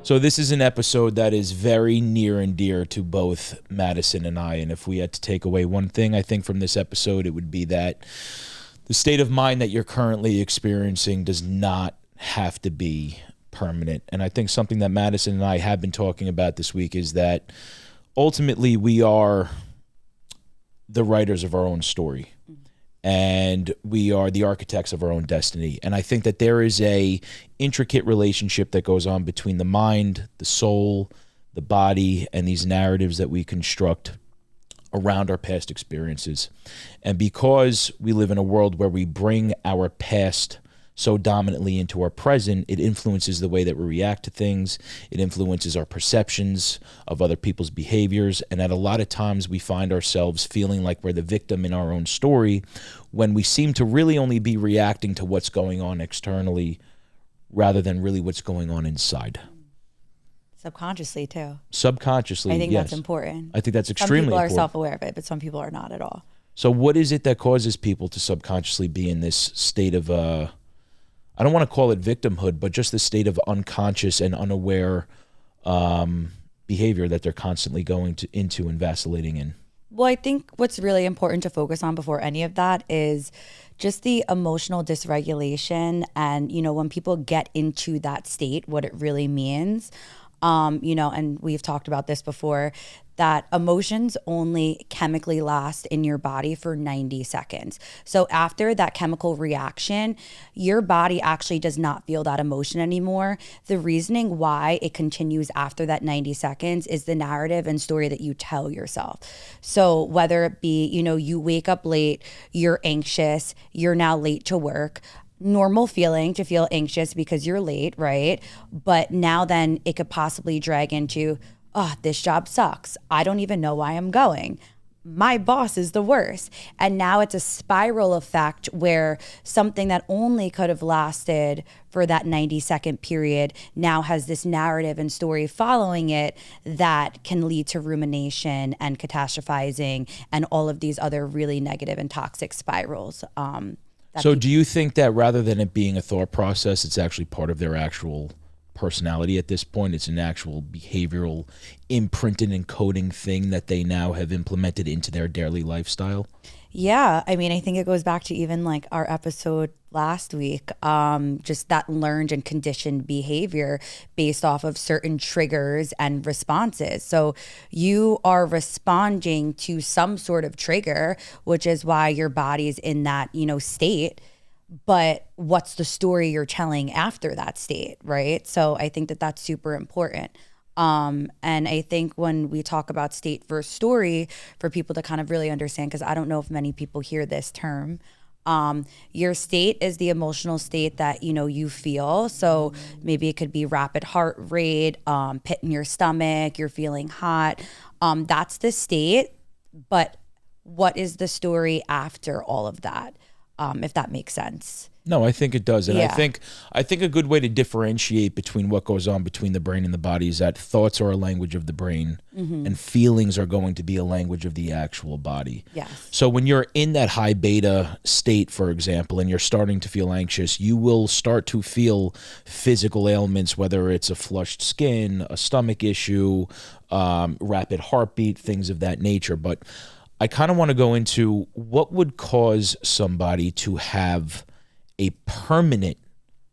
So this is an episode that is very near and dear to both Madison and I. And if we had to take away one thing, I think from this episode, it would be that the state of mind that you're currently experiencing does not have to be permanent. And I think something that Madison and I have been talking about this week is that ultimately we are the writers of our own story. And we are the architects of our own destiny. And I think that there is a intricate relationship that goes on between the mind, the soul, the body, and these narratives that we construct around our past experiences. And because we live in a world where we bring our past so dominantly into our present, it influences the way that we react to things. It influences our perceptions of other people's behaviors. And at a lot of times we find ourselves feeling like we're the victim in our own story when we seem to really only be reacting to what's going on externally rather than really what's going on inside. Subconsciously too. Subconsciously, I think yes. that's important. I think that's extremely important. Some people are self-aware of it, but some people are not at all. So what is it that causes people to subconsciously be in this state of I don't want to call it victimhood, but just the state of unconscious and unaware behavior that they're constantly going into and vacillating in? Well, I think what's really important to focus on before any of that is just the emotional dysregulation. And, when people get into that state, what it really means, and we've talked about this before, that emotions only chemically last in your body for 90 seconds. So after that chemical reaction, your body actually does not feel that emotion anymore. The reasoning why it continues after that 90 seconds is the narrative and story that you tell yourself. So whether it be, you wake up late, you're anxious, you're now late to work, normal feeling to feel anxious because you're late, right? But now then it could possibly drag into, oh, this job sucks. I don't even know why I'm going. My boss is the worst. And now it's a spiral effect where something that only could have lasted for that 90-second period now has this narrative and story following it that can lead to rumination and catastrophizing and all of these other really negative and toxic spirals. So do you think that rather than it being a thought process, it's actually part of their actual personality at this point? It's an actual behavioral imprinted and coding thing that they now have implemented into their daily lifestyle? Yeah, I think it goes back to even like our episode last week, just that learned and conditioned behavior based off of certain triggers and responses. So you are responding to some sort of trigger, which is why your body's in that, state. But what's the story you're telling after that state, right? So I think that that's super important. And I think when we talk about state versus story, for people to kind of really understand, because I don't know if many people hear this term, your state is the emotional state that, you feel. So maybe it could be rapid heart rate, pit in your stomach, you're feeling hot. That's the state. But what is the story after all of that? If that makes sense. No, I think it does. And Yeah. I think a good way to differentiate between what goes on between the brain and the body is that thoughts are a language of the brain and feelings are going to be a language of the actual body. Yes. So when you're in that high beta state, for example, and you're starting to feel anxious, you will start to feel physical ailments, whether it's a flushed skin, a stomach issue, rapid heartbeat, things of that nature. But I kind of want to go into what would cause somebody to have a permanent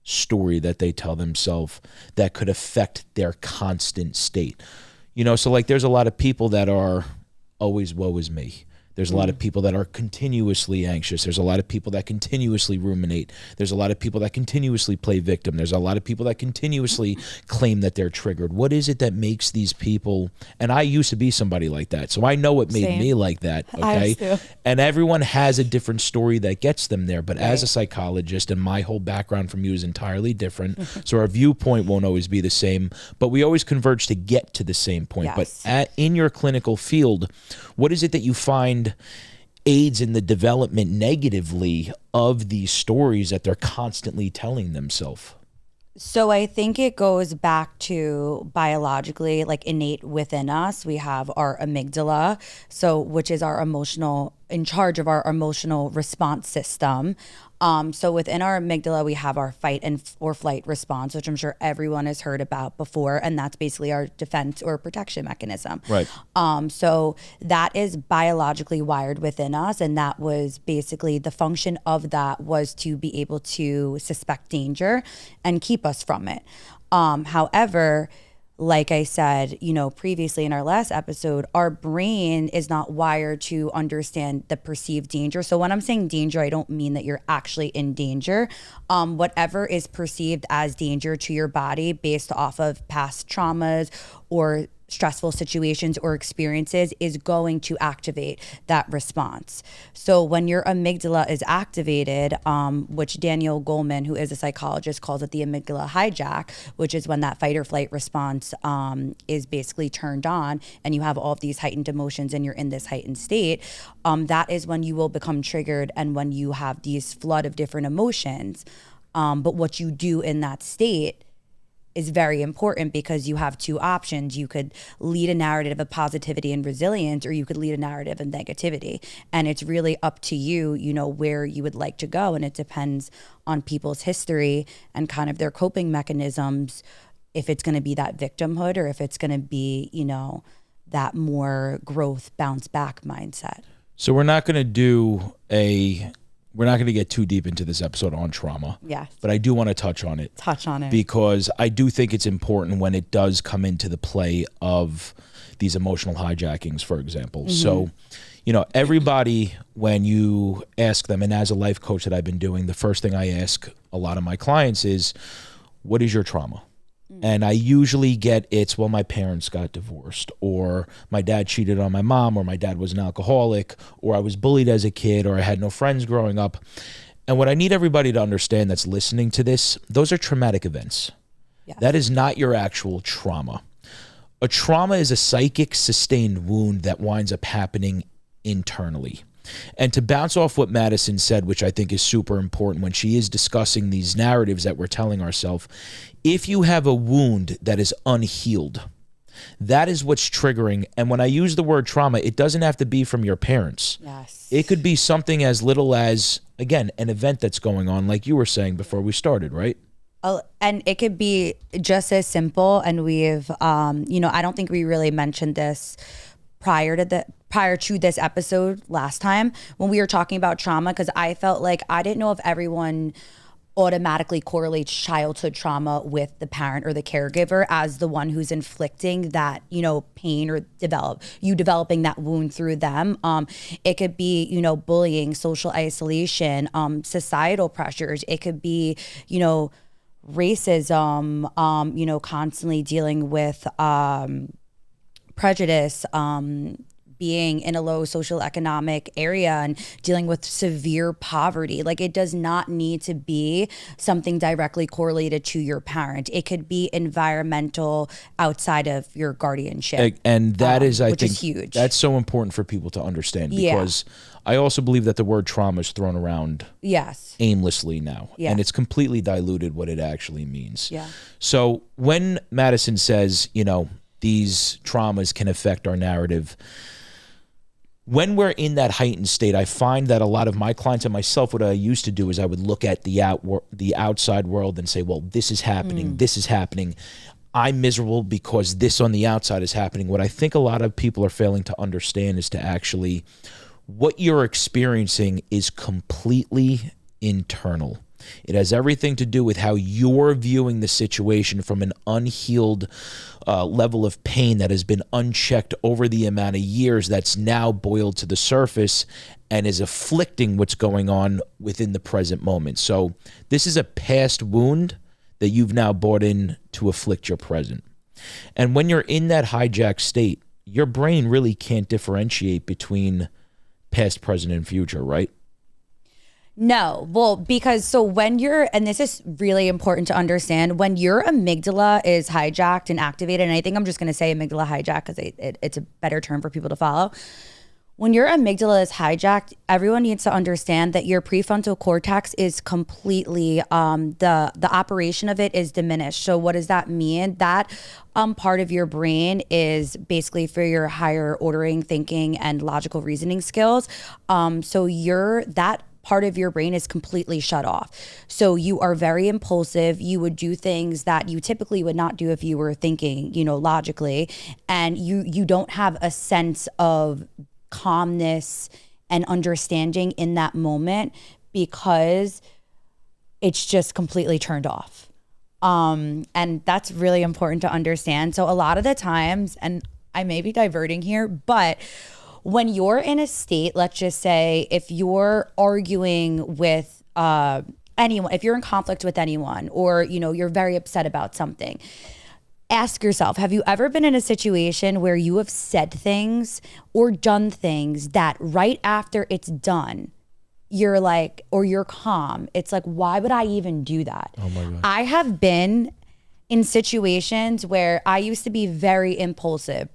story that they tell themselves that could affect their constant state. So like there's a lot of people that are always woe is me. There's a lot of people that are continuously anxious. There's a lot of people that continuously ruminate. There's a lot of people that continuously play victim. There's a lot of people that continuously claim that they're triggered. What is it that makes these people, and I used to be somebody like that, so I know what made me like that, okay? And everyone has a different story that gets them there, but as a psychologist, and my whole background from you is entirely different, so our viewpoint won't always be the same, but we always converge to get to the same point. Yes. But in your clinical field, what is it that you find aids in the development negatively of these stories that they're constantly telling themselves? So I think it goes back to biologically, like innate within us. We have our amygdala, which is our emotional in charge of our emotional response system. So within our amygdala, we have our fight and or flight response, which I'm sure everyone has heard about before. And that's basically our defense or protection mechanism. Right. So that is biologically wired within us. And that was basically the function of that was to be able to suspect danger and keep us from it. However, like I said, previously in our last episode, our brain is not wired to understand the perceived danger. So when I'm saying danger, I don't mean that you're actually in danger. Whatever is perceived as danger to your body based off of past traumas or stressful situations or experiences is going to activate that response. So when your amygdala is activated, which Daniel Goleman, who is a psychologist, calls it the amygdala hijack, which is when that fight or flight response is basically turned on and you have all of these heightened emotions and you're in this heightened state, that is when you will become triggered and when you have these flood of different emotions. But what you do in that state is very important because you have two options. You could lead a narrative of positivity and resilience, or you could lead a narrative of negativity. And it's really up to you, where you would like to go. And it depends on people's history and kind of their coping mechanisms, if it's going to be that victimhood or if it's going to be, that more growth bounce back mindset. So we're not going to get too deep into this episode on trauma. Yes. But I do want to touch on it. Because I do think it's important when it does come into the play of these emotional hijackings, for example. Mm-hmm. So, everybody, when you ask them, and as a life coach that I've been doing, the first thing I ask a lot of my clients is, what is your trauma? And I usually get well, my parents got divorced, or my dad cheated on my mom, or my dad was an alcoholic, or I was bullied as a kid, or I had no friends growing up. And what I need everybody to understand that's listening to this, those are traumatic events. Yes. That is not your actual trauma. A trauma is a psychic sustained wound that winds up happening internally. And to bounce off what Madison said, which I think is super important when she is discussing these narratives that we're telling ourselves, if you have a wound that is unhealed, that is what's triggering. And when I use the word trauma, it doesn't have to be from your parents. Yes. It could be something as little as, again, an event that's going on, like you were saying before we started, right? And it could be just as simple. And we've, I don't think we really mentioned this prior to this episode last time when we were talking about trauma, because I felt like I didn't know if everyone automatically correlates childhood trauma with the parent or the caregiver as the one who's inflicting that, pain or developing that wound through them. It could be, bullying, social isolation, societal pressures. It could be, racism, constantly dealing with prejudice, being in a low social economic area and dealing with severe poverty. Like, it does not need to be something directly correlated to your parent. It could be environmental outside of your guardianship. And that is, I think, think, is huge. That's so important for people to understand, because I also believe that the word trauma is thrown around aimlessly now. Yeah. And it's completely diluted what it actually means. Yeah. So when Madison says, these traumas can affect our narrative, when we're in that heightened state, I find that a lot of my clients and myself, what I used to do is I would look at the outside world and say, well, this is happening, this is happening. I'm miserable because this on the outside is happening. What I think a lot of people are failing to understand is to actually, what you're experiencing is completely internal. It has everything to do with how you're viewing the situation from an unhealed level of pain that has been unchecked over the amount of years that's now boiled to the surface and is afflicting what's going on within the present moment. So this is a past wound that you've now brought in to afflict your present. And when you're in that hijacked state, your brain really can't differentiate between past, present, and future, right? No, well, because when and this is really important to understand, when your amygdala is hijacked and activated, and I think I'm just going to say amygdala hijack because it's a better term for people to follow. When your amygdala is hijacked, everyone needs to understand that your prefrontal cortex is completely the operation of it is diminished. So what does that mean? That part of your brain is basically for your higher ordering thinking and logical reasoning skills. So that part of your brain is completely shut off. So you are very impulsive. You would do things that you typically would not do if you were thinking, logically, and you don't have a sense of calmness and understanding in that moment because it's just completely turned off. And that's really important to understand. So a lot of the times, and I may be diverting here, but when you're in a state, let's just say if you're arguing with anyone, if you're in conflict with anyone, or you're very upset about something, ask yourself, have you ever been in a situation where you have said things or done things that right after it's done, you're like, or you're calm, it's like, why would I even do that? Oh my God. I have been in situations where I used to be very impulsive.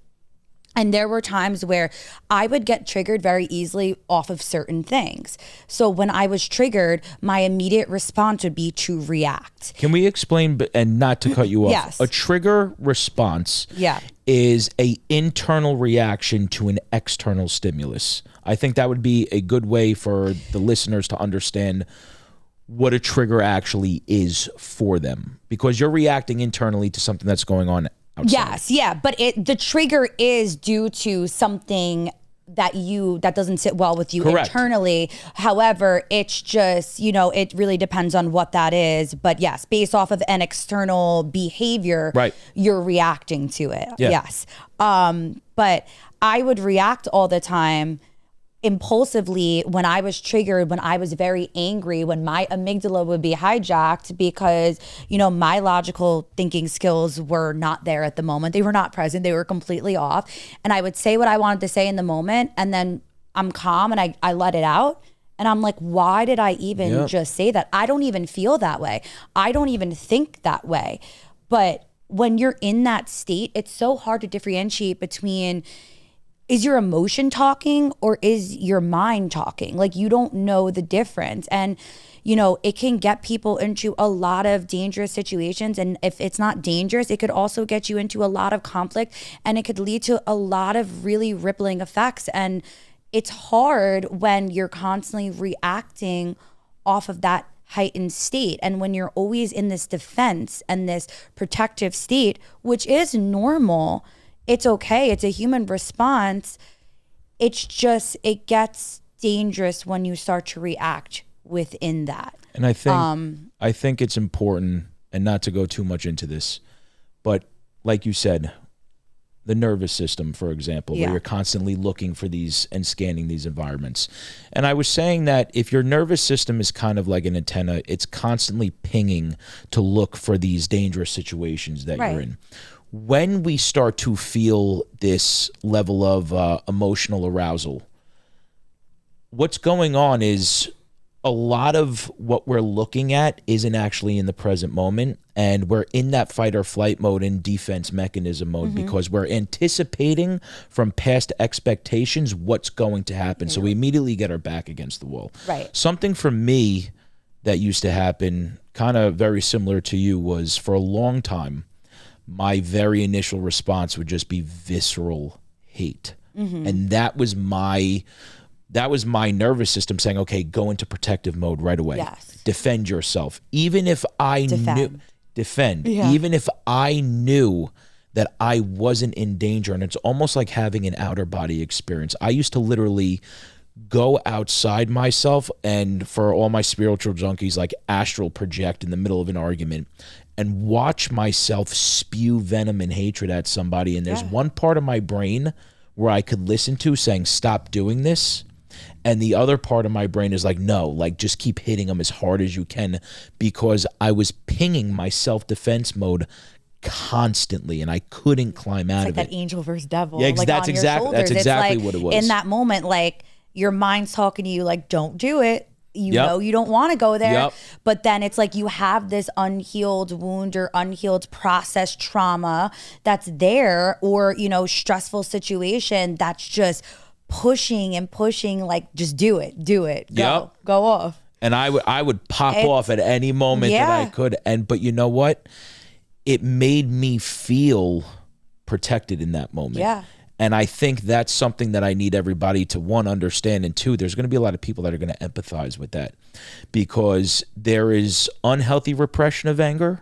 And there were times where I would get triggered very easily off of certain things. So when I was triggered, my immediate response would be to react. Can we explain, and not to cut you off? Yes. A trigger response Yeah. is a internal reaction to an external stimulus. I think that would be a good way for the listeners to understand what a trigger actually is for them, because you're reacting internally to something that's going on outside. Yes, yeah, but the trigger is due to something that doesn't sit well with you Correct. internally. However, it's just, it really depends on what that is. But yes, based off of an external behavior, Right. You're reacting to it. Yeah. Yes. But I would react all the time impulsively when I was triggered, when I was very angry, when my amygdala would be hijacked because, my logical thinking skills were not there at the moment. They were not present. They were completely off. And I would say what I wanted to say in the moment. And then I'm calm and I let it out. And I'm like, why did I even just say that? I don't even feel that way. I don't even think that way. But when you're in that state, it's so hard to differentiate between, is your emotion talking or is your mind talking? Like, you don't know the difference. And, it can get people into a lot of dangerous situations. And if it's not dangerous, it could also get you into a lot of conflict, and it could lead to a lot of really rippling effects. And it's hard when you're constantly reacting off of that heightened state. And when you're always in this defense and this protective state, which is normal, it's okay. It's a human response. It's just, it gets dangerous when you start to react within that. And I think it's important, and not to go too much into this, but like you said, the nervous system, for example, where you're constantly looking for these and scanning these environments. And I was saying that if your nervous system is kind of like an antenna, it's constantly pinging to look for these dangerous situations that you're in. When we start to feel this level of emotional arousal, what's going on is a lot of what we're looking at isn't actually in the present moment, and we're in that fight or flight mode and defense mechanism mode because we're anticipating from past expectations what's going to happen. So we immediately get our back against the wall. Right. Something for me that used to happen, kind of very similar to you, was for a long time, my very initial response would just be visceral hate. And that was my nervous system saying, okay, go into protective mode right away. Yes. Defend yourself. Even if I defend. Yeah. Even if I knew that I wasn't in danger. And it's almost like having an outer body experience. I used to literally go outside myself, and for all my spiritual junkies, like astral project in the middle of an argument and watch myself spew venom and hatred at somebody. And there's one part of my brain where I could listen to saying, stop doing this. And the other part of my brain is like, no, like just keep hitting them as hard as you can, because I was pinging my self-defense mode constantly and I couldn't climb out of that it. angel versus devil. Yeah, like that's on your exactly shoulders. exactly it's like, what it was. In that moment, like your mind's talking to you like, don't do it. You know you don't want to go there. But then it's like you have this unhealed wound or unhealed process trauma that's there, or, stressful situation that's just pushing and pushing, like, just do it, Yep. go off. And I would pop off at any moment that I could. But you know what? It made me feel protected in that moment. Yeah. And I think that's something that I need everybody to, one, understand, and two, there's going to be a lot of people that are going to empathize with that, because there is unhealthy repression of anger,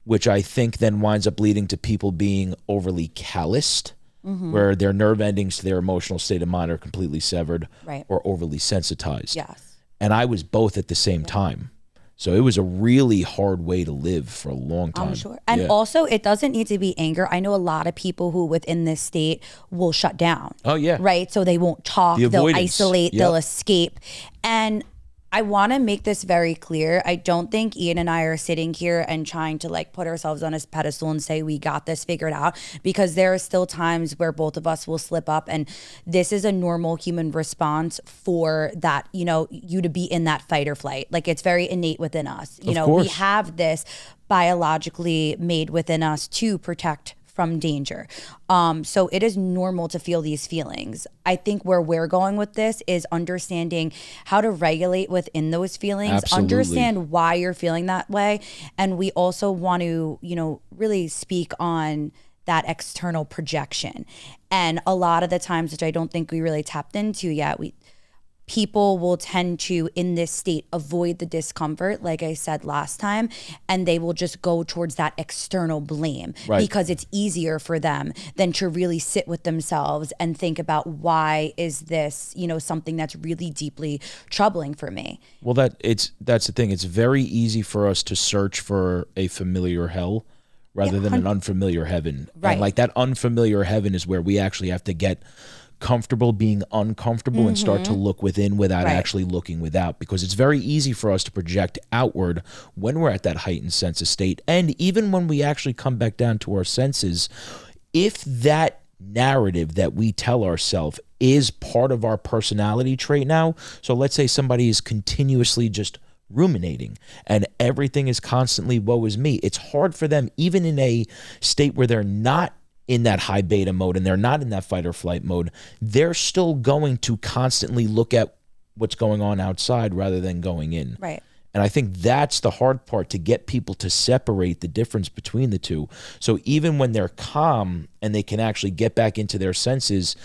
which I think then winds up leading to people being overly calloused, where their nerve endings to their emotional state of mind are completely severed, Right. or overly sensitized. Yes. And I was both at the same time. So it was a really hard way to live for a long time. I'm sure. And also, it doesn't need to be anger. I know a lot of people who within this state will shut down. Oh, yeah. Right? So they won't talk, The they'll avoidance. isolate, Yep. they'll escape. And I want to make this very clear. I don't think Ian and I are sitting here and trying to, like, put ourselves on a pedestal and say we got this figured out, because there are still times where both of us will slip up, and this is a normal human response for that, you know, you to be in that fight or flight. Like, it's very innate within us. You know, we have this biologically made within us to protect from danger. So it is normal to feel these feelings. I think where we're going with this is understanding how to regulate within those feelings, Absolutely. understand why you're feeling that way. And we also want to, you know, really speak on that external projection. And a lot of the times, which I don't think we really tapped into yet, people will tend to, in this state, avoid the discomfort, like I said last time, and they will just go towards that external blame, because it's easier for them than to really sit with themselves and think about, why is this, you know, something that's really deeply troubling for me. Well, that's the thing. It's very easy for us to search for a familiar hell rather than an unfamiliar heaven. Right. And like, that unfamiliar heaven is where we actually have to get comfortable being uncomfortable and start to look within without actually looking without, because it's very easy for us to project outward when we're at that heightened sense of state. And even when we actually come back down to our senses, if that narrative that we tell ourselves is part of our personality trait now, so let's say somebody is continuously just ruminating and everything is constantly woe is me, it's hard for them, even in a state where they're not in that high beta mode and they're not in that fight or flight mode, they're still going to constantly look at what's going on outside rather than going in. Right. And I think that's the hard part, to get people to separate the difference between the two. So even when they're calm and they can actually get back into their senses,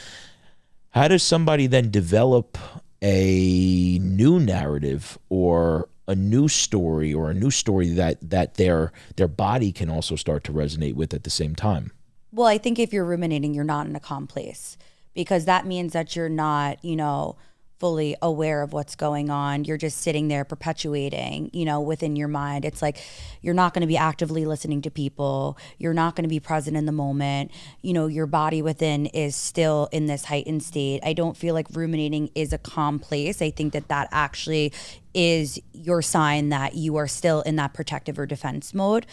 how does somebody then develop a new narrative or a new story, or a new story that their body can also start to resonate with at the same time? Well, I think if you're ruminating, you're not in a calm place, because that means that you're not, you know, fully aware of what's going on. You're just sitting there perpetuating, you know, within your mind. It's like, you're not going to be actively listening to people. You're not going to be present in the moment. You know, your body within is still in this heightened state. I don't feel like ruminating is a calm place. I think that that actually is your sign that you are still in that protective or defense mode.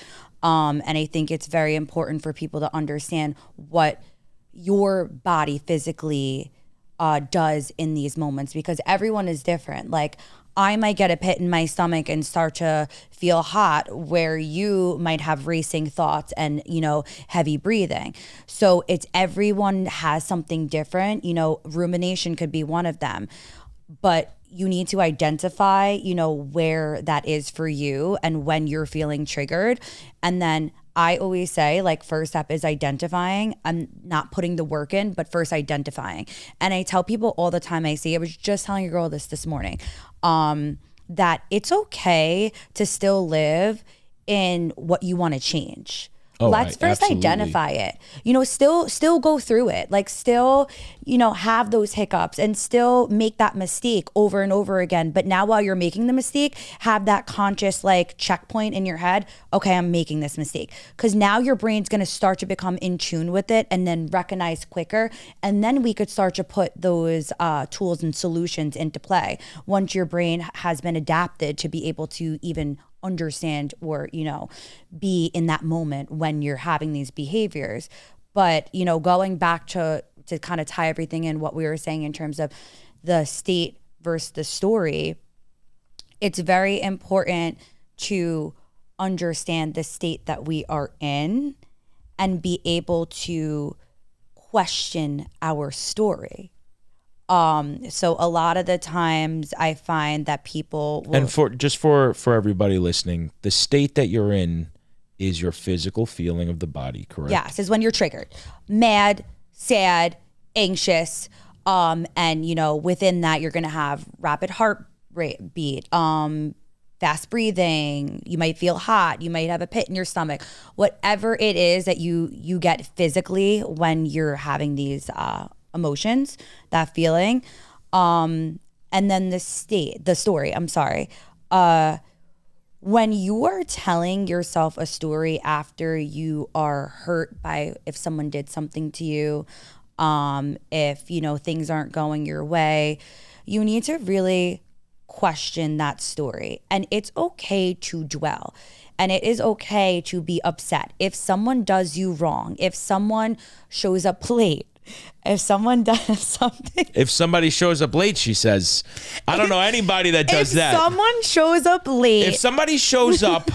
And I think it's very important for people to understand what your body physically does in these moments, because everyone is different. Like, I might get a pit in my stomach and start to feel hot, where you might have racing thoughts and, you know, heavy breathing. So it's, everyone has something different. You know, rumination could be one of them, but you need to identify, you know, where that is for you and when you're feeling triggered. And then I always say, like, first step is identifying. I'm not putting the work in, but first identifying. And I tell people all the time, I was just telling a girl this morning, that it's okay to still live in what you want to change. Let's first identify it, you know, still go through it, like, still, you know, have those hiccups and still make that mistake over and over again. But now, while you're making the mistake, have that conscious, like, checkpoint in your head. Okay, I'm making this mistake. Because now your brain's going to start to become in tune with it and then recognize quicker. And then we could start to put those tools and solutions into play once your brain has been adapted to be able to even understand or, you know, be in that moment when you're having these behaviors. But, you know, going back to kind of tie everything in, what we were saying in terms of the state versus the story, it's very important to understand the state that we are in and be able to question our story. So a lot of the times I find that people will, And for everybody listening, the state that you're in is your physical feeling of the body, correct? yes, is when you're triggered, mad, sad, anxious, and within that you're gonna have rapid heart rate beat, fast breathing. You might feel hot. You might have a pit in your stomach. Whatever it is that you get physically when you're having these emotions, that feeling, and then the story. I'm sorry. When you are telling yourself a story after you are hurt by if someone did something to you, if things aren't going your way, you need to really question that story. And it's okay to dwell. And it is okay to be upset. If someone does you wrong, if someone shows up late, if someone does something. If somebody shows up late, she says, I don't know anybody that does that. If someone shows up late. If somebody shows up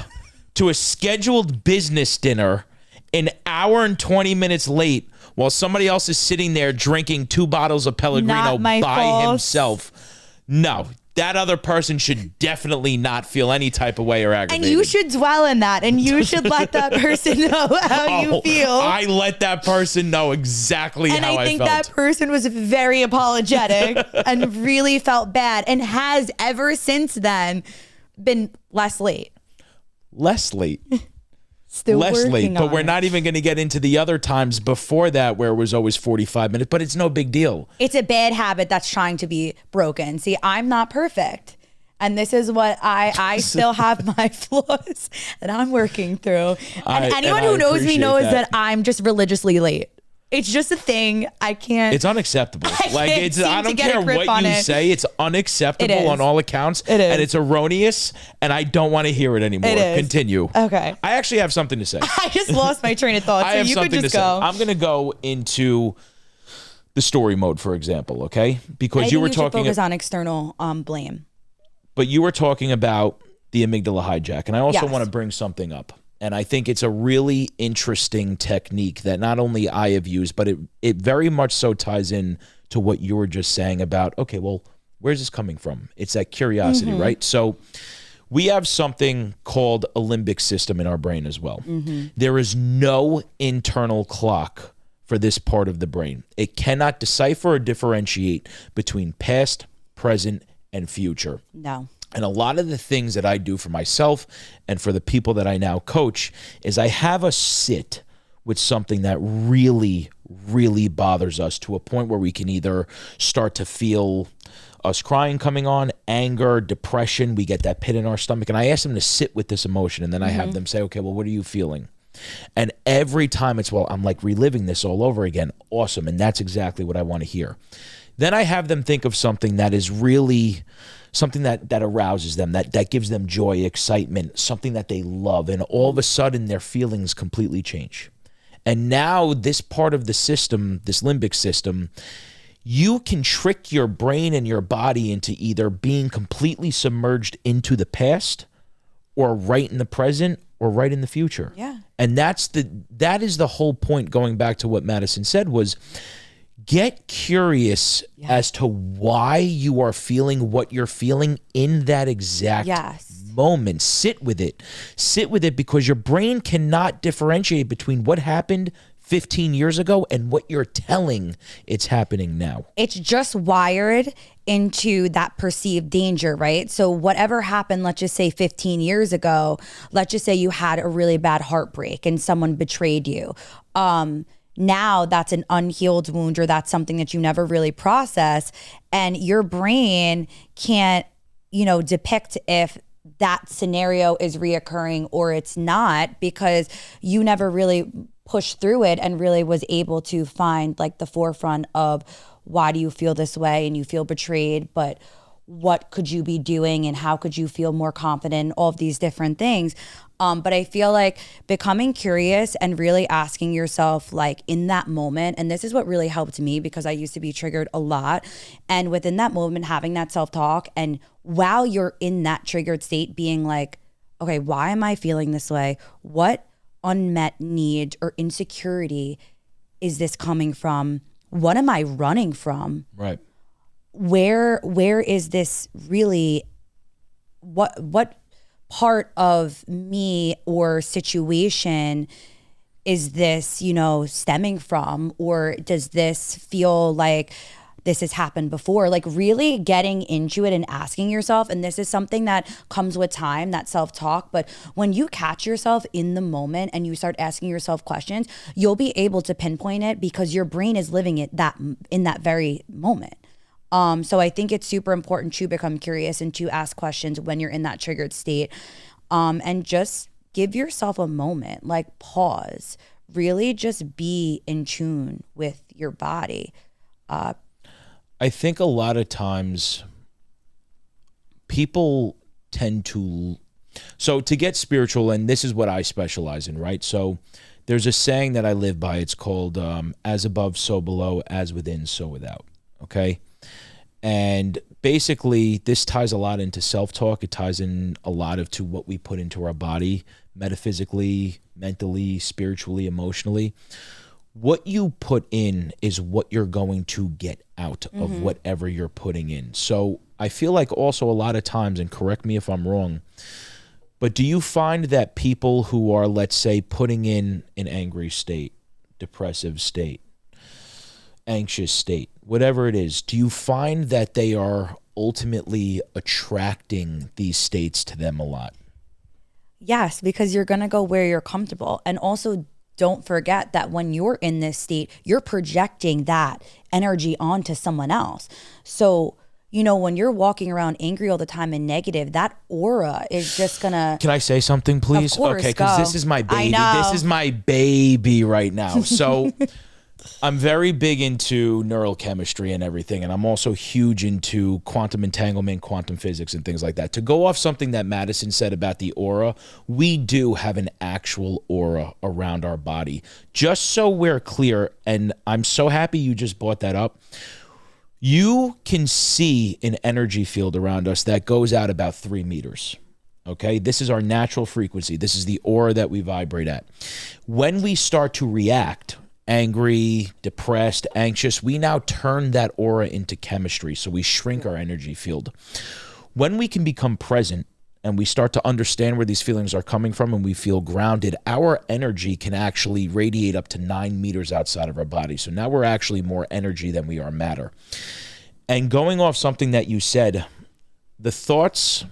to a scheduled business dinner an hour and 20 minutes late while somebody else is sitting there drinking 2 bottles of Pellegrino by himself, no. That other person should definitely not feel any type of way or aggravated. And you should dwell in that, and you should let that person know how you feel. I let that person know exactly how I felt. And I think that person was very apologetic and really felt bad and has ever since then been less late. Less late. Still less working late, but on we're it. not even going to get into the other times before that where it was always 45 minutes, but it's no big deal. It's a bad habit that's trying to be broken. See, I'm not perfect. And this is what I still have my flaws that I'm working through. And anyone who knows me knows that I'm just religiously late. It's just a thing. I can't. It's unacceptable. I don't care what you say. It's unacceptable It is. on all accounts. It is. And it's erroneous. And I don't want to hear it anymore. It is. Continue. Okay. I actually have something to say. I just lost my train of thought. I So have you could something to just say. go. I'm going to go into the story mode, for example. Okay, because I you were think you should talking. focus on external blame. But you were talking about the amygdala hijack, and I also Yes. want to bring something up. And I think it's a really interesting technique that not only I have used, but it very much so ties in to what you were just saying about, okay, well, where's this coming from? It's that curiosity, right? So we have something called a limbic system in our brain as well. There is no internal clock for this part of the brain. It cannot decipher or differentiate between past, present, and future. No. And a lot of the things that I do for myself and for the people that I now coach is I have us sit with something that really, really bothers us to a point where we can either start to feel us crying coming on, anger, depression, we get that pit in our stomach. And I ask them to sit with this emotion, and then I have them say, okay, well, what are you feeling? And every time it's, well, I'm like reliving this all over again. Awesome. And that's exactly what I want to hear. Then I have them think of something that is really something that arouses them, that gives them joy, excitement, something that they love. And all of a sudden their feelings completely change. And now this part of the system, this limbic system, you can trick your brain and your body into either being completely submerged into the past or right in the present or right in the future. Yeah. And that is the whole point, going back to what Madison said, was get curious as to why you are feeling what you're feeling in that exact moment. Sit with it. Sit with it, because your brain cannot differentiate between what happened 15 years ago and what you're telling it's happening now. It's just wired into that perceived danger, right? So whatever happened, let's just say 15 years ago, let's just say you had a really bad heartbreak and someone betrayed you. Now that's an unhealed wound, or that's something that you never really process, and your brain can't, depict if that scenario is reoccurring or it's not, because you never really pushed through it and really was able to find like the forefront of why do you feel this way and you feel betrayed, but what could you be doing and how could you feel more confident, all of these different things. But I feel like becoming curious and really asking yourself, like in that moment, and this is what really helped me because I used to be triggered a lot. And within that moment, having that self-talk, and while you're in that triggered state, being like, okay, why am I feeling this way? What unmet need or insecurity is this coming from? What am I running from? Right. where is this really, what part of me or situation is this, stemming from, or does this feel like this has happened before? Like really getting into it and asking yourself, and this is something that comes with time, that self-talk, but when you catch yourself in the moment and you start asking yourself questions, you'll be able to pinpoint it because your brain is living it in that very moment. So I think it's super important to become curious and to ask questions when you're in that triggered state, and just give yourself a moment, like pause, really just be in tune with your body. I think a lot of times people tend to, so to get spiritual, and this is what I specialize in, right? So there's a saying that I live by. It's called as above, so below, as within, so without. Okay. And basically this ties a lot into self-talk. It ties in a lot to what we put into our body, metaphysically, mentally, spiritually, emotionally. What you put in is what you're going to get out of whatever you're putting in. So I feel like also a lot of times, and correct me if I'm wrong, but do you find that people who are, let's say, putting in an angry state, depressive state, anxious state, whatever it is, do you find that they are ultimately attracting these states to them a lot? Yes, because you're going to go where you're comfortable. And also, don't forget that when you're in this state, you're projecting that energy onto someone else. So, when you're walking around angry all the time and negative, that aura is just gonna. Can I say something, please? Of course, okay, because this is my baby. This is my baby right now. So I'm very big into neurochemistry and everything, and I'm also huge into quantum entanglement, quantum physics, and things like that. To go off something that Madison said about the aura, we do have an actual aura around our body. Just so we're clear, and I'm so happy you just brought that up, you can see an energy field around us that goes out about 3 meters. Okay, this is our natural frequency. This is the aura that we vibrate at. When we start to react, angry, depressed, anxious, we now turn that aura into chemistry. So we shrink our energy field. When we can become present and we start to understand where these feelings are coming from and we feel grounded, our energy can actually radiate up to 9 meters outside of our body. So now we're actually more energy than we are matter. And going off something that you said, the thoughts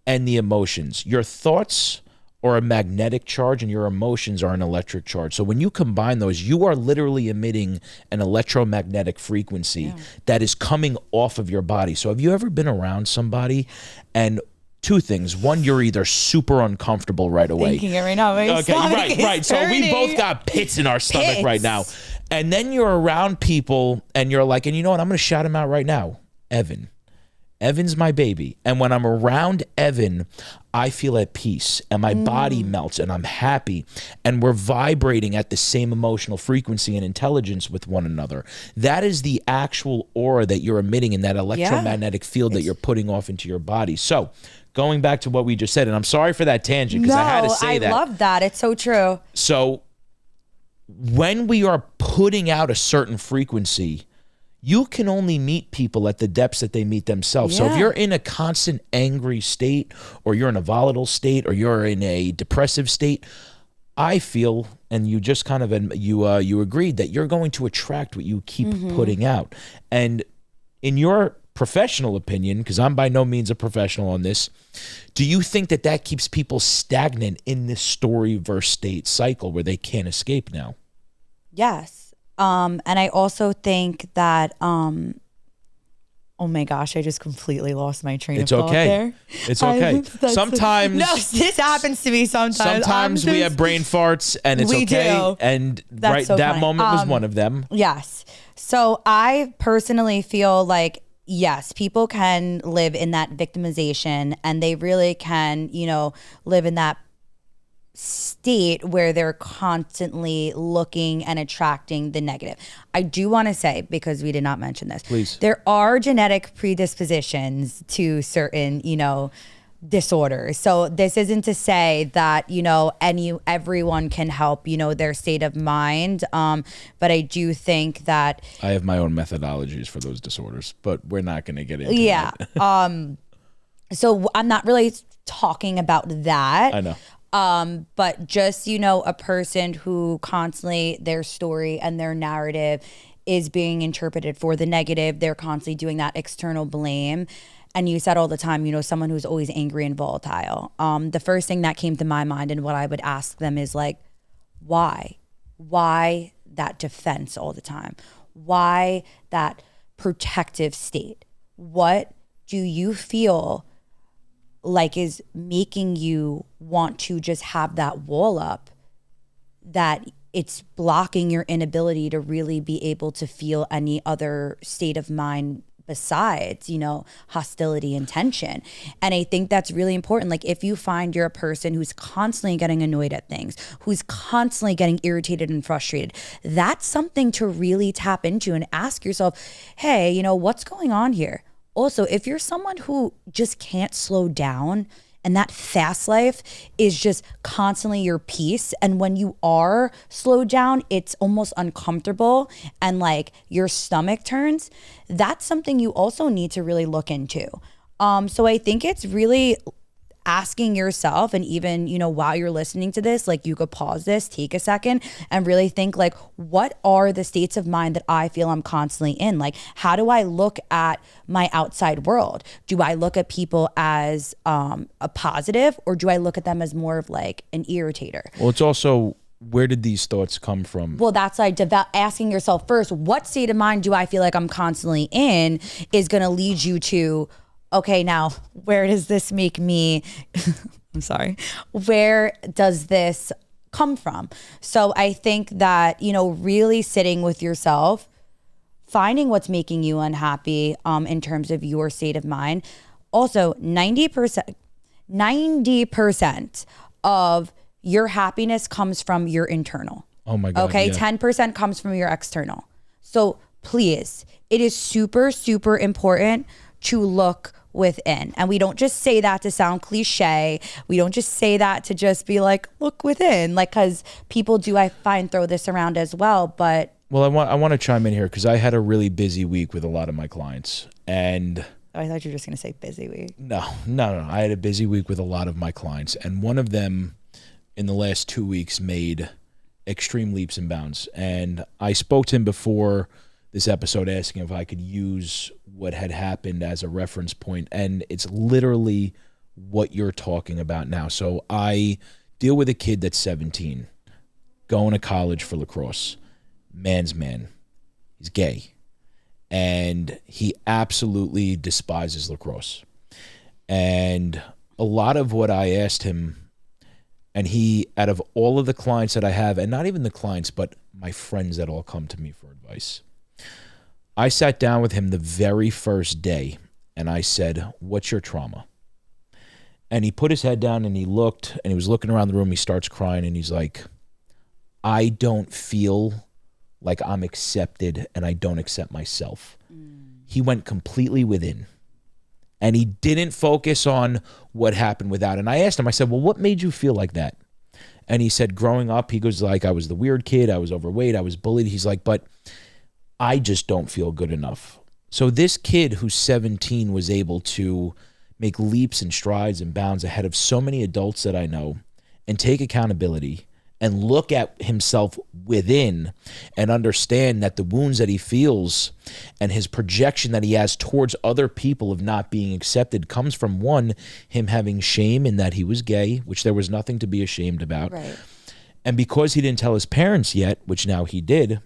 and the emotions, your thoughts or a magnetic charge and your emotions are an electric charge. So when you combine those, you are literally emitting an electromagnetic frequency that is coming off of your body. So have you ever been around somebody and two things? One, you're either super uncomfortable right away. Thinking it right now. Okay, right. So we both got pits in our stomach right now. And then you're around people and you're like, and you know what? I'm going to shout him out right now. Evan. Evan's my baby. And when I'm around Evan, I feel at peace and my body melts and I'm happy and we're vibrating at the same emotional frequency and intelligence with one another. That is the actual aura that you're emitting in that electromagnetic field that you're putting off into your body. So going back to what we just said, and I'm sorry for that tangent because I had to say that. I love that. It's so true. So when we are putting out a certain frequency, you can only meet people at the depths that they meet themselves. So if you're in a constant angry state or you're in a volatile state or you're in a depressive state, I feel, and you just kind of, you agreed that you're going to attract what you keep putting out. And in your professional opinion, because I'm by no means a professional on this, do you think that that keeps people stagnant in this story versus state cycle where they can't escape now? Yes. And I also think that, oh my gosh, I just completely lost my train of thought there. It's okay. Sometimes. No, this happens to me sometimes. Sometimes we have brain farts and it's okay. Do. And that funny. Moment was one of them. Yes. So I personally feel like, yes, people can live in that victimization and they really can, live in that state where they're constantly looking and attracting the negative. I do want to say, because we did not mention this, please, there are genetic predispositions to certain, disorders. So this isn't to say that, you know, everyone can help, you know, their state of mind. But I do think that I have my own methodologies for those disorders, but we're not going to get into that. So I'm not really talking about that. I know. But just, you know, a person who constantly their story and their narrative is being interpreted for the negative. They're constantly doing that external blame. And you said all the time, you know, someone who's always angry and volatile. The first thing that came to my mind and what I would ask them is like, why? Why that defense all the time? Why that protective state? What do you feel like is making you want to just have that wall up, that it's blocking your inability to really be able to feel any other state of mind besides, you know, hostility and tension? And I think that's really important. Like, if you find you're a person who's constantly getting annoyed at things, who's constantly getting irritated and frustrated, that's something to really tap into and ask yourself, hey, you know, what's going on here? Also, if you're someone who just can't slow down and that fast life is just constantly your peace, and when you are slowed down, it's almost uncomfortable and like your stomach turns, that's something you also need to really look into. So I think it's really asking yourself, and even, you know, while you're listening to this, like, you could pause this, take a second and really think, like, what are the states of mind that I feel I'm constantly in? Like, how do I look at my outside world? Do I look at people as a positive, or do I look at them as more of like an irritator? Well, it's also, where did these thoughts come from? Well, that's like asking yourself first, what state of mind do I feel like I'm constantly in, is going to lead you to, okay, now where does this make me, I'm sorry, where does this come from? So I think that, you know, really sitting with yourself, finding what's making you unhappy in terms of your state of mind. Also, 90% of your happiness comes from your internal. Oh my God. Okay, yeah. 10% comes from your external. So please, it is super, super important to look within. And we don't just say that to sound cliche. We don't just say that to just be like, look within, like, because people do, I find, throw this around as well. But well, I want to chime in here because I had a really busy week with a lot of my clients, and I thought you were just going to say busy week. No. I had a busy week with a lot of my clients, and one of them in the last 2 weeks made extreme leaps and bounds. And I spoke to him before this episode asking if I could use what had happened as a reference point, and it's literally what you're talking about now. So I deal with a kid that's 17, going to college for lacrosse, man's man. He's gay, and he absolutely despises lacrosse. And a lot of what I asked him, and he, out of all of the clients that I have, and not even the clients, but my friends that all come to me for advice, I sat down with him the very first day and I said, what's your trauma? And he put his head down and he looked, and he was looking around the room. He starts crying and he's like, I don't feel like I'm accepted, and I don't accept myself. He went completely within, and he didn't focus on what happened without. And I asked him, I said, well, what made you feel like that? And he said, growing up, he goes, like, I was the weird kid. I was overweight. I was bullied. He's like, but I just don't feel good enough. So this kid who's 17 was able to make leaps and strides and bounds ahead of so many adults that I know, and take accountability and look at himself within and understand that the wounds that he feels and his projection that he has towards other people of not being accepted comes from, one, him having shame in that he was gay, which there was nothing to be ashamed about. Right. And because he didn't tell his parents yet, which now he did,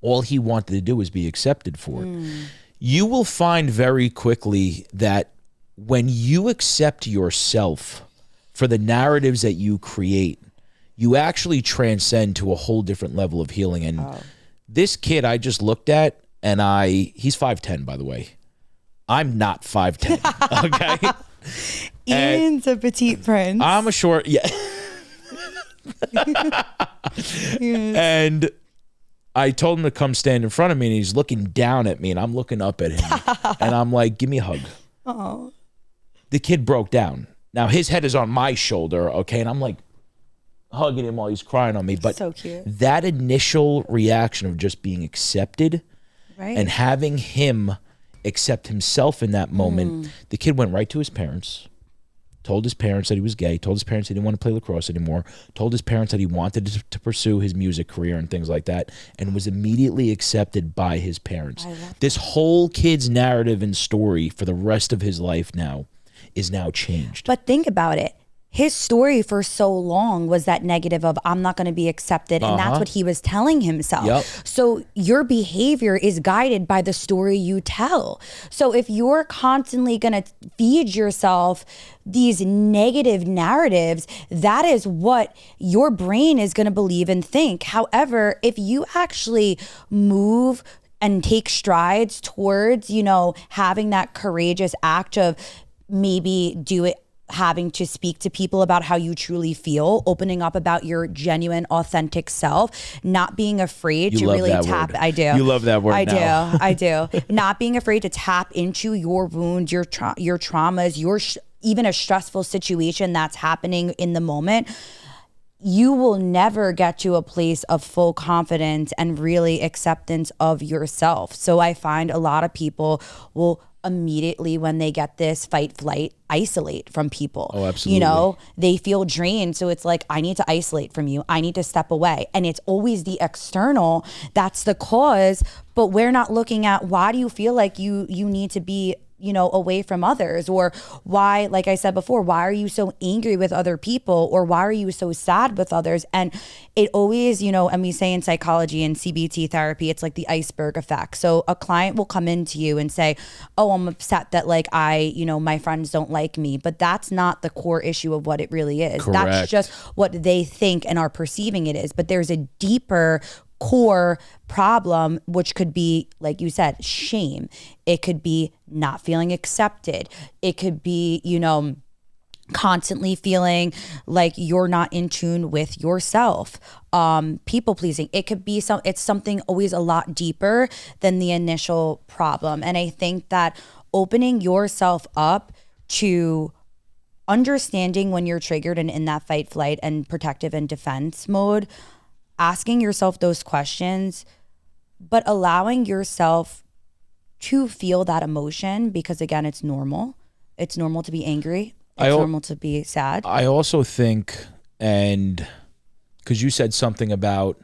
all he wanted to do was be accepted for it. You will find very quickly that when you accept yourself for the narratives that you create, you actually transcend to a whole different level of healing. And this kid I just looked at, and he's 5'10", by the way. I'm not 5'10", okay? Ian's a petite prince. I'm a short, yeah. Yes. And I told him to come stand in front of me, and he's looking down at me, and I'm looking up at him. And I'm like, give me a hug. Oh. the kid broke down. Now his head is on my shoulder, okay, and I'm like hugging him while he's crying on me. But so cute. That initial reaction of just being accepted, Right. and having him accept himself in that moment, the kid went right to his parents, told his parents that he was gay, told his parents he didn't want to play lacrosse anymore, told his parents that he wanted to pursue his music career and things like that, and was immediately accepted by his parents. This whole kid's narrative and story for the rest of his life now is now changed. But think about it. His story for so long was that negative of I'm not going to be accepted. And that's what he was telling himself. Yep. So your behavior is guided by the story you tell. So if you're constantly going to feed yourself these negative narratives, that is what your brain is going to believe and think. However, if you actually move and take strides towards, having that courageous act of maybe having to speak to people about how you truly feel, opening up about your genuine, authentic self, not being afraid to really tap. I do. You love that word. I do. Not being afraid to tap into your wounds, your traumas, even a stressful situation that's happening in the moment. You will never get to a place of full confidence and really acceptance of yourself. So I find a lot of people will immediately, when they get this fight, flight, isolate from people. Oh, absolutely. They feel drained. So it's like, I need to isolate from you. I need to step away. And it's always the external that's the cause. But we're not looking at, why do you feel like you need to be away from others? Or why, like I said before, why are you so angry with other people? Or why are you so sad with others? And it always, and we say in psychology and CBT therapy, it's like the iceberg effect. So a client will come into you and say, oh, I'm upset that my friends don't like me. But that's not the core issue of what it really is. Correct. That's just what they think and are perceiving it is. But there's a deeper core problem, which could be, like you said, shame. It could be not feeling accepted. It could be, constantly feeling like you're not in tune with yourself. People pleasing. It could be it's something always a lot deeper than the initial problem. And I think that opening yourself up to understanding when you're triggered and in that fight, flight, and protective and defense mode, asking yourself those questions, but allowing yourself to feel that emotion, because again, it's normal. It's normal to be angry. It's normal to be sad. I also think, and because you said something about,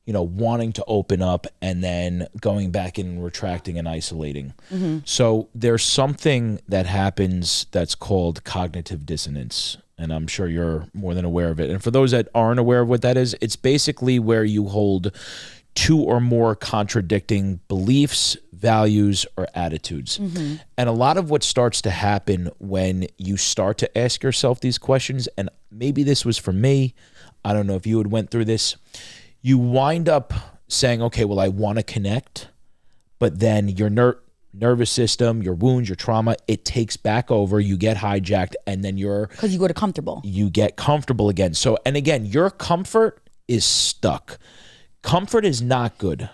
wanting to open up and then going back and retracting and isolating. Mm-hmm. So there's something that happens that's called cognitive dissonance. And I'm sure you're more than aware of it. And for those that aren't aware of what that is, it's basically where you hold two or more contradicting beliefs, values, or attitudes. Mm-hmm. And a lot of what starts to happen when you start to ask yourself these questions, and maybe this was for me, I don't know if you had went through this, you wind up saying, okay, well, I want to connect, but then your nervous system, your wounds, your trauma, it takes back over, you get hijacked, and then because you go to comfortable. You get comfortable again. So, and again, your comfort is stuck. Comfort is not good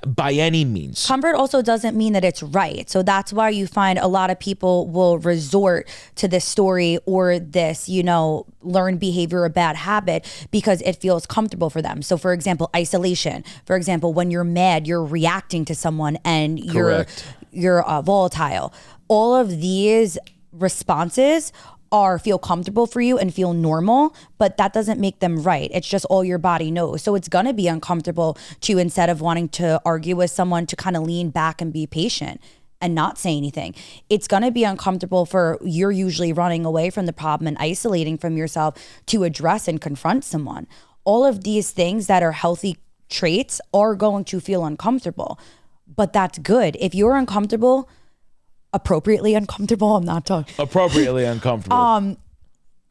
by any means. Comfort also doesn't mean that it's right. So that's why you find a lot of people will resort to this story or this, learned behavior or bad habit because it feels comfortable for them. So for example, isolation. For example, when you're mad, you're reacting to someone and you're volatile. All of these responses feel comfortable for you and feel normal, but that doesn't make them right. It's just all your body knows. So it's going to be uncomfortable to, instead of wanting to argue with someone, to kind of lean back and be patient and not say anything. It's going to be uncomfortable for, you're usually running away from the problem and isolating from yourself, to address and confront someone. All of these things that are healthy traits are going to feel uncomfortable, but that's good. If you're uncomfortable, appropriately uncomfortable, I'm not talking appropriately uncomfortable,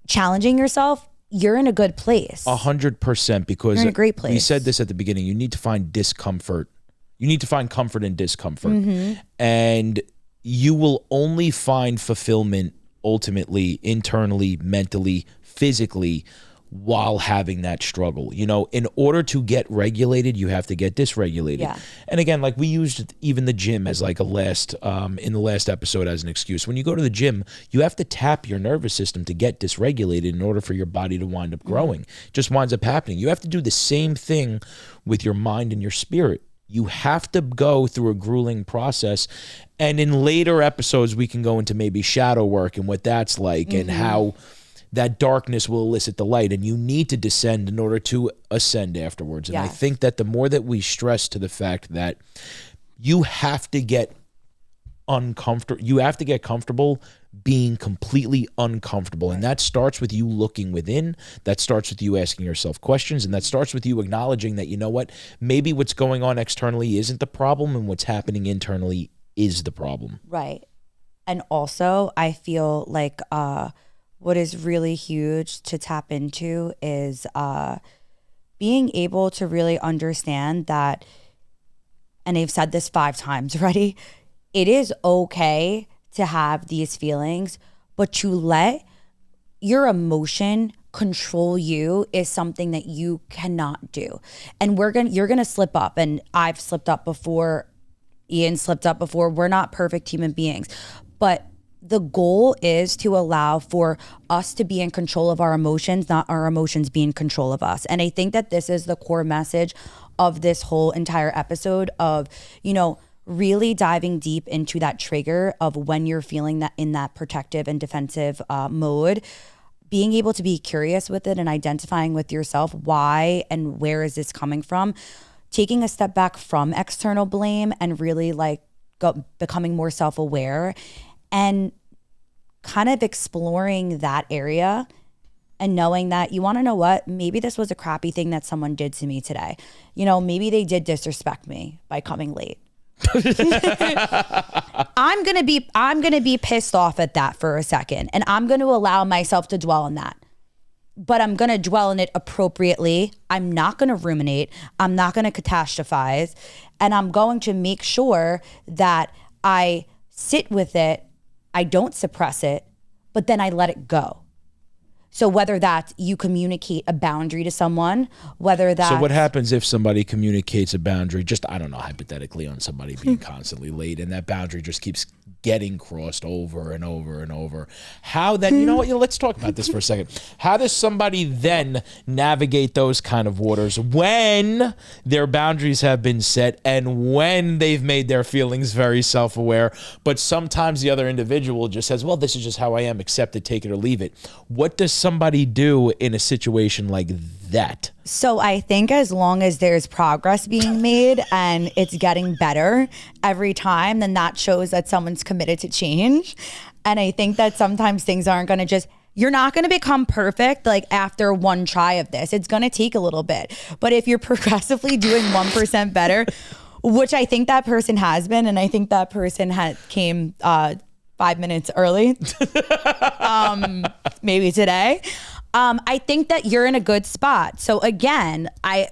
challenging yourself, you're in a good place. 100%, because you're in a great place. We said this at the beginning. You need to find discomfort. You need to find comfort in discomfort. Mm-hmm. And you will only find fulfillment ultimately, internally, mentally, physically, while having that struggle. You know, in order to get regulated, you have to get dysregulated. Yeah. And again, like we used even the gym as like in the last episode as an excuse. When you go to the gym, you have to tap your nervous system to get dysregulated in order for your body to wind up growing. It just winds up happening. You have to do the same thing with your mind and your spirit. You have to go through a grueling process. And in later episodes, we can go into maybe shadow work and what that's like and how that darkness will elicit the light, and you need to descend in order to ascend afterwards. And I think that the more that we stress to the fact that you have to get uncomfortable, you have to get comfortable being completely uncomfortable. And that starts with you looking within, that starts with you asking yourself questions, and that starts with you acknowledging that, you know what, maybe what's going on externally isn't the problem and what's happening internally is the problem. Right. And also, I feel like what is really huge to tap into is being able to really understand that, and I've said this 5 times already, it is okay to have these feelings, but to let your emotion control you is something that you cannot do. And you're gonna slip up, and I've slipped up before, Ian slipped up before. We're not perfect human beings, but the goal is to allow for us to be in control of our emotions, not our emotions be in control of us. And I think that this is the core message of this whole entire episode of, you know, really diving deep into that trigger of when you're feeling that in that protective and defensive mode, being able to be curious with it and identifying with yourself why and where is this coming from, taking a step back from external blame and really like becoming more self-aware and kind of exploring that area and knowing that, you want to know what, maybe this was a crappy thing that someone did to me today. You know, maybe they did disrespect me by coming late. I'm going to be pissed off at that for a second, and I'm going to allow myself to dwell on that. But I'm going to dwell in it appropriately. I'm not going to ruminate. I'm not going to catastrophize, and I'm going to make sure that I sit with it. I don't suppress it, but then I let it go. So whether that's you communicate a boundary to someone, whether that's... So what happens if somebody communicates a boundary, just, I don't know, hypothetically on somebody being constantly late, and that boundary just keeps getting crossed over and over and over? How then, you know what, let's talk about this for a second. How does somebody then navigate those kind of waters when their boundaries have been set and when they've made their feelings very self-aware, but sometimes the other individual just says, well, this is just how I am, accept it, take it or leave it. What does somebody do in a situation like that? So I think as long as there's progress being made and it's getting better every time, then that shows that someone's committed to change. And I think that sometimes things aren't going to just, you're not going to become perfect like after one try of this. It's going to take a little bit. But if you're progressively doing 1% better, which I think that person has been, and I think that person came 5 minutes early, maybe today. I think that you're in a good spot. So again, I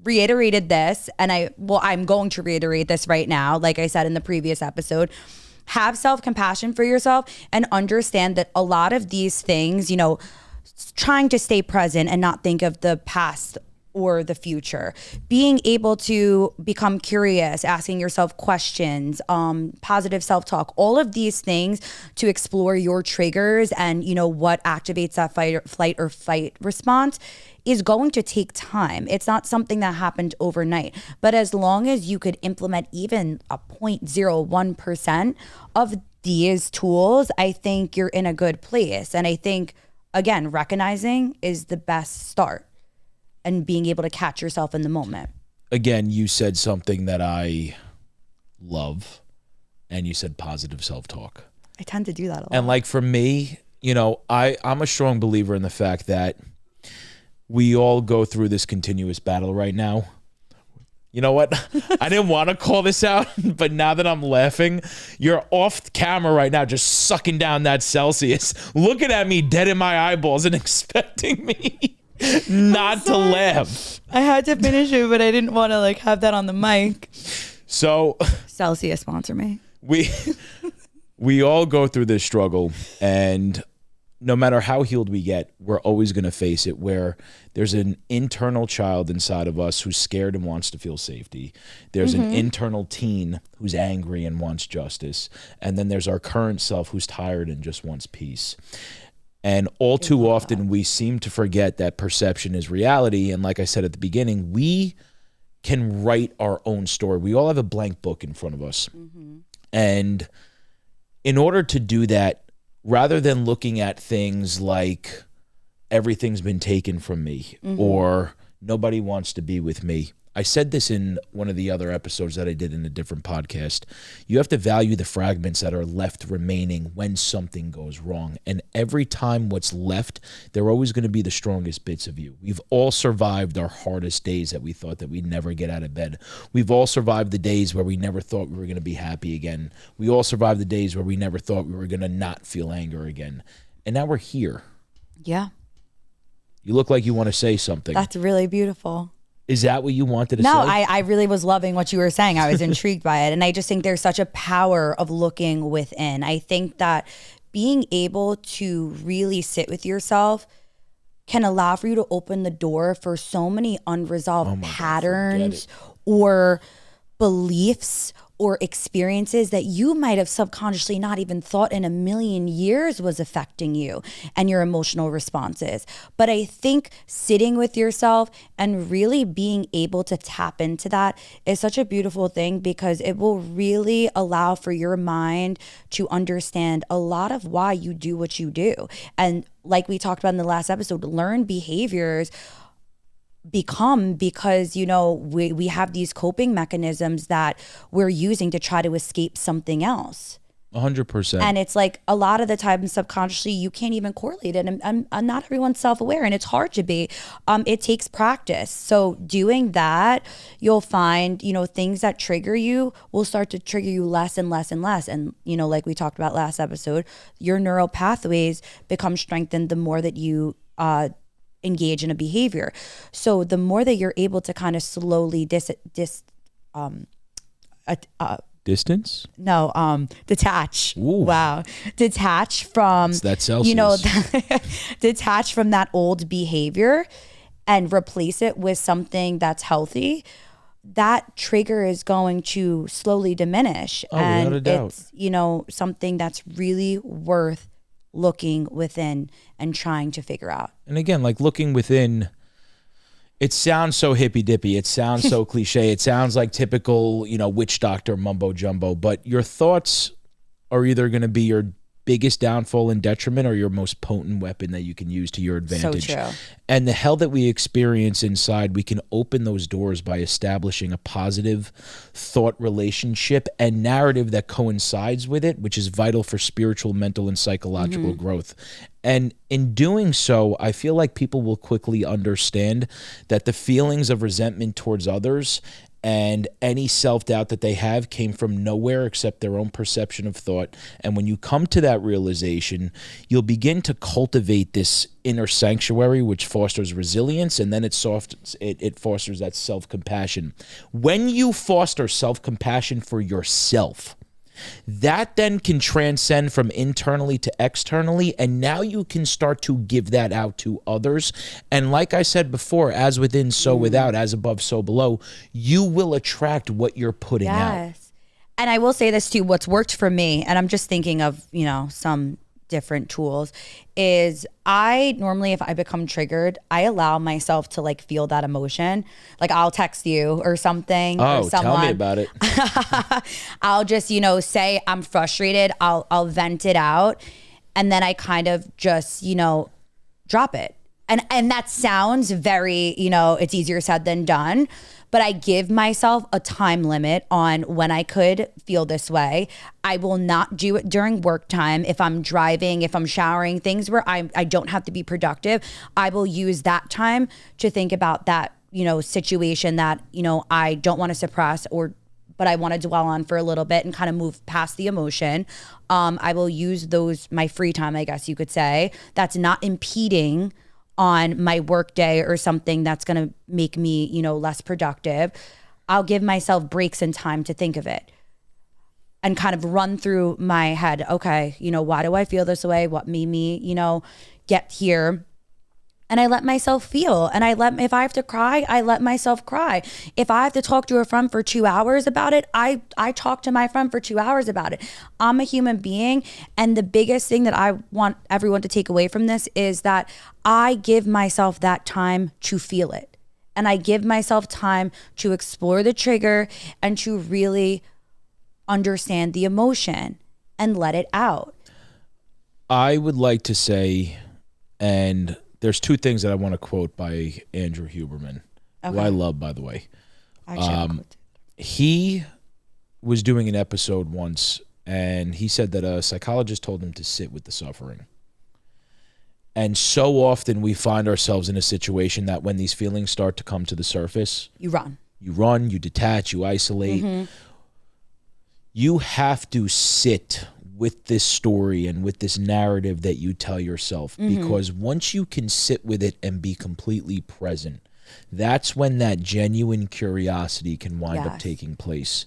reiterated this, and I'm going to reiterate this right now. Like I said in the previous episode, have self-compassion for yourself and understand that a lot of these things, you know, trying to stay present and not think of the past or the future, being able to become curious, asking yourself questions, positive self-talk, all of these things to explore your triggers and, you know, what activates that flight or fight response is going to take time. It's not something that happened overnight, but as long as you could implement even a 0.01% of these tools, I think you're in a good place. And I think, again, recognizing is the best start. And being able to catch yourself in the moment. Again, you said something that I love, and you said positive self-talk. I tend to do that a lot. And like for me, you know, I'm a strong believer in the fact that we all go through this continuous battle right now. You know what? I didn't want to call this out, but now that I'm laughing, you're off camera right now just sucking down that Celsius, looking at me dead in my eyeballs and expecting me not to laugh. I had to finish it, but I didn't want to like have that on the mic. So Celsius sponsor me. We all go through this struggle, and no matter how healed we get, we're always going to face it where there's an internal child inside of us who's scared and wants to feel safety. There's an internal teen who's angry and wants justice. And then there's our current self who's tired and just wants peace. And all too often we seem to forget that perception is reality. And like I said at the beginning, we can write our own story. We all have a blank book in front of us. And in order to do that, rather than looking at things like everything's been taken from me or nobody wants to be with me. I said this in one of the other episodes that I did in a different podcast. You have to value the fragments that are left remaining when something goes wrong. And every time what's left, they're always going to be the strongest bits of you. We've all survived our hardest days that we thought that we'd never get out of bed. We've all survived the days where we never thought we were going to be happy again. We all survived the days where we never thought we were going to not feel anger again. And now we're here. Yeah. You look like you want to say something. That's really beautiful. Is that what you wanted to say? No, I really was loving what you were saying. I was intrigued by it. And I just think there's such a power of looking within. I think that being able to really sit with yourself can allow for you to open the door for so many unresolved patterns or beliefs or experiences that you might have subconsciously not even thought in a million years was affecting you and your emotional responses. But I think sitting with yourself and really being able to tap into that is such a beautiful thing, because it will really allow for your mind to understand a lot of why you do what you do. And like we talked about in the last episode, learned behaviors become because, you know, we have these coping mechanisms that we're using to try to escape something else. 100%. And it's like a lot of the time subconsciously you can't even correlate it, and not everyone's self-aware, and it's hard to be. It takes practice. So doing that, you'll find, you know, things that trigger you will start to trigger you less and less and less. And, you know, like we talked about last episode, your neural pathways become strengthened the more that you engage in a behavior. So the more that you're able to kind of slowly detach. Ooh. Wow. Detach from, It's that Celsius. you know, detach from that old behavior and replace it with something that's healthy. That trigger is going to slowly diminish. Without a doubt. It's, you know, something that's really worth looking within and trying to figure out. And again, like looking within, it sounds so hippy dippy. It sounds so cliche. It sounds like typical, you know, witch doctor mumbo jumbo, but your thoughts are either going to be your biggest downfall and detriment or your most potent weapon that you can use to your advantage. So true. And the hell that we experience inside, we can open those doors by establishing a positive thought relationship and narrative that coincides with it, which is vital for spiritual, mental, and psychological growth. And in doing so, I feel like people will quickly understand that the feelings of resentment towards others and any self-doubt that they have came from nowhere except their own perception of thought. And when you come to that realization, you'll begin to cultivate this inner sanctuary, which fosters resilience, and then it fosters that self-compassion. When you foster self-compassion for yourself, that then can transcend from internally to externally, and now you can start to give that out to others. And like I said before, as within, so without, as above, so below, you will attract what you're putting out. And I will say this too, what's worked for me, and I'm just thinking of, you know, some different tools, is I normally, if I become triggered, I allow myself to like feel that emotion. Like I'll text you or something. Oh, or someone. tell me about it. I'll just, you know, say I'm frustrated. I'll vent it out. And then I kind of just, you know, drop it. And that sounds very, you know, it's easier said than done. But I give myself a time limit on when I could feel this way. I will not do it during work time. If I'm driving, if I'm showering, things where I don't have to be productive, I will use that time to think about that, you know, situation that, you know, I don't want to suppress but I want to dwell on for a little bit and kind of move past the emotion. I will use my free time, I guess you could say, that's not impeding on my work day or something that's going to make me, you know, less productive. I'll give myself breaks and time to think of it. and kind of run through my head, okay, why do I feel this way? What made me, get here? And I let myself feel. And if I have to cry, I let myself cry. If I have to talk to a friend for 2 hours about it, I talk to my friend for 2 hours about it. I'm a human being. And the biggest thing that I want everyone to take away from this is that I give myself that time to feel it. And I give myself time to explore the trigger and to really understand the emotion and let it out. I would like to say, and there's two things that I want to quote by Andrew Huberman, who I love, by the way. He was doing an episode once, and he said that a psychologist told him to sit with the suffering. And so often we find ourselves in a situation that when these feelings start to come to the surface, you run, you detach, you isolate. You have to sit with this story and with this narrative that you tell yourself, because once you can sit with it and be completely present, that's when that genuine curiosity can wind up taking place.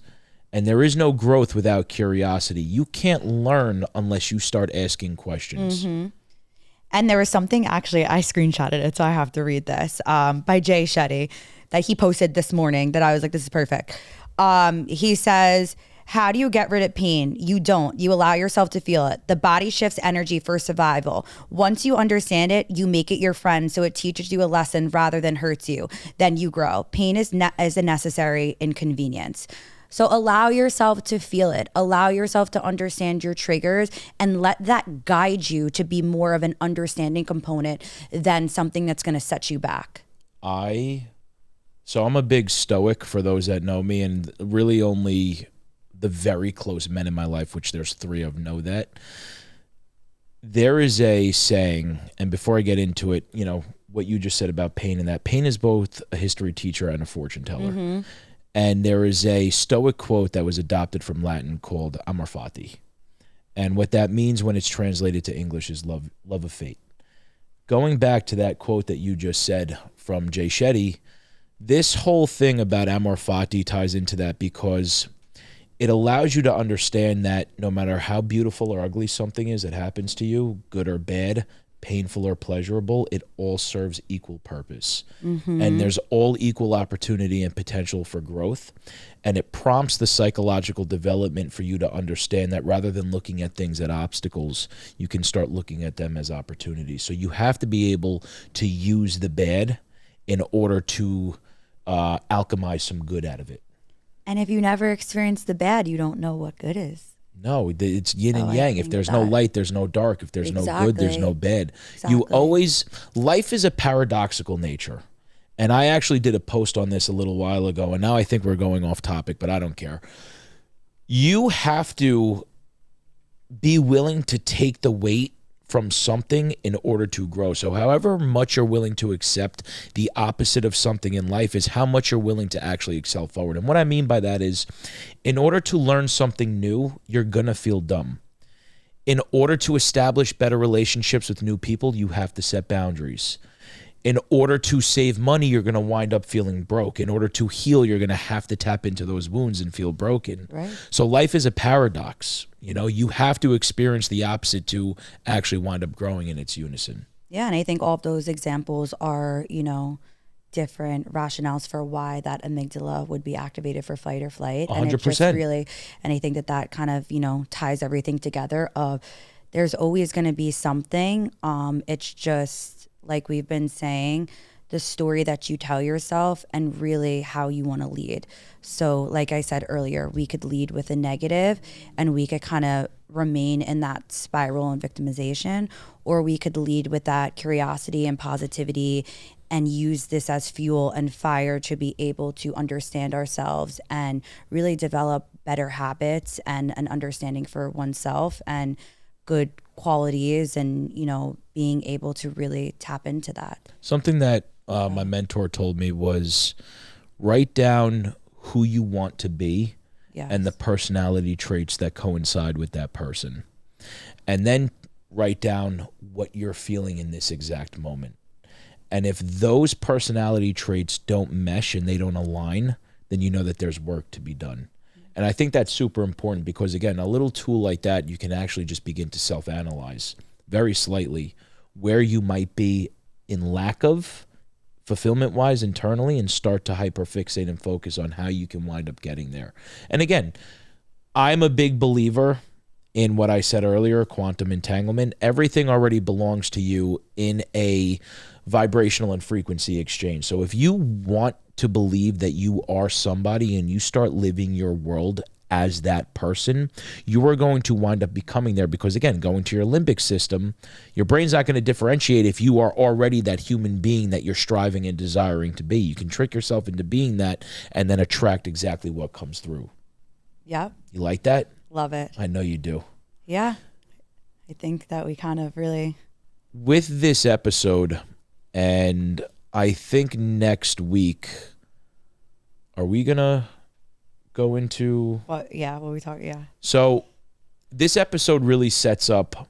And there is no growth without curiosity. You can't learn unless you start asking questions. And there was something, actually, I screenshotted it, so I have to read this, by Jay Shetty that he posted this morning that I was like, this is perfect. He says, how do you get rid of pain? You don't. You allow yourself to feel it. The body shifts energy for survival. Once you understand it, you make it your friend, so it teaches you a lesson rather than hurts you. Then you grow. Pain is a necessary inconvenience. So allow yourself to feel it. Allow yourself to understand your triggers and let that guide you to be more of an understanding component than something that's going to set you back. So I'm a big stoic, for those that know me, and really only the very close men in my life, which there's 3 of, know that. There is a saying, and before I get into it, what you just said about pain, and that pain is both a history teacher and a fortune teller. And there is a Stoic quote that was adopted from Latin called amor fati. And what that means when it's translated to English is love of fate. Going back to that quote that you just said from Jay Shetty, this whole thing about amor fati ties into that, because it allows you to understand that no matter how beautiful or ugly something is that happens to you, good or bad, painful or pleasurable, it all serves equal purpose. And there's all equal opportunity and potential for growth. And it prompts the psychological development for you to understand that rather than looking at things as obstacles, you can start looking at them as opportunities. So you have to be able to use the bad in order to alchemize some good out of it. And if you never experience the bad, you don't know what good is. No, it's yin and yang. If there's no light, there's no dark. If there's no good, there's no bad. Life is a paradoxical nature. And I actually did a post on this a little while ago, and now I think we're going off topic, but I don't care. You have to be willing to take the weight from something in order to grow. So however much you're willing to accept the opposite of something in life is how much you're willing to actually excel forward. And what I mean by that is, in order to learn something new, you're going to feel dumb. In order to establish better relationships with new people, you have to set boundaries. In order to save money, you're going to wind up feeling broke. In order to heal, you're going to have to tap into those wounds and feel broken. Right. So life is a paradox. You have to experience the opposite to actually wind up growing in its unison. Yeah, and I think all of those examples are, different rationales for why that amygdala would be activated for fight or flight. 100%. And it just really, and I think that kind of, ties everything together of there's always going to be something. It's just, like we've been saying, the story that you tell yourself and really how you want to lead. So like I said earlier, we could lead with a negative and we could kind of remain in that spiral and victimization, or we could lead with that curiosity and positivity and use this as fuel and fire to be able to understand ourselves and really develop better habits and an understanding for oneself and good qualities and, being able to really tap into that. Something that my mentor told me was write down who you want to be and the personality traits that coincide with that person. And then write down what you're feeling in this exact moment. And if those personality traits don't mesh and they don't align, then you know that there's work to be done. And I think that's super important because, again, a little tool like that, you can actually just begin to self-analyze very slightly where you might be in lack of fulfillment-wise internally and start to hyperfixate and focus on how you can wind up getting there. And again, I'm a big believer in what I said earlier, quantum entanglement. Everything already belongs to you in a vibrational and frequency exchange. So if you want to believe that you are somebody and you start living your world as that person, you are going to wind up becoming there because, again, going to your limbic system, your brain's not going to differentiate if you are already that human being that you're striving and desiring to be. You can trick yourself into being that and then attract exactly what comes through. Yep. You like that? Love it. I know you do. Yeah. I think that we kind of really... With this episode, and I think next week, are we going to go into... What we talk, yeah. So this episode really sets up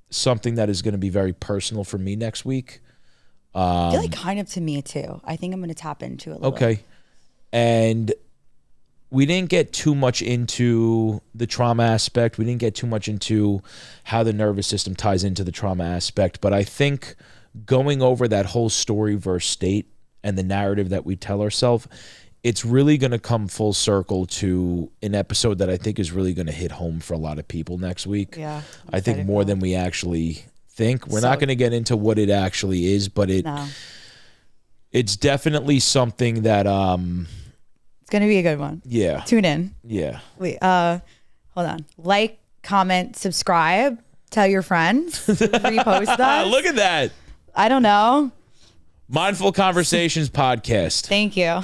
something that is going to be very personal for me next week. I feel like kind of to me too. I think I'm going to tap into it a little bit. Okay. And we didn't get too much into the trauma aspect. We didn't get too much into how the nervous system ties into the trauma aspect. But I think going over that whole story versus state and the narrative that we tell ourselves, it's really going to come full circle to an episode that I think is really going to hit home for a lot of people next week. Yeah. I think more than we actually think. We're not going to get into what it actually is, but it's definitely something that it's going to be a good one. Yeah. Tune in. Yeah. Wait, hold on. Like, comment, subscribe, tell your friends, repost us. Look at that. I don't know. Mindful Conversations podcast. Thank you.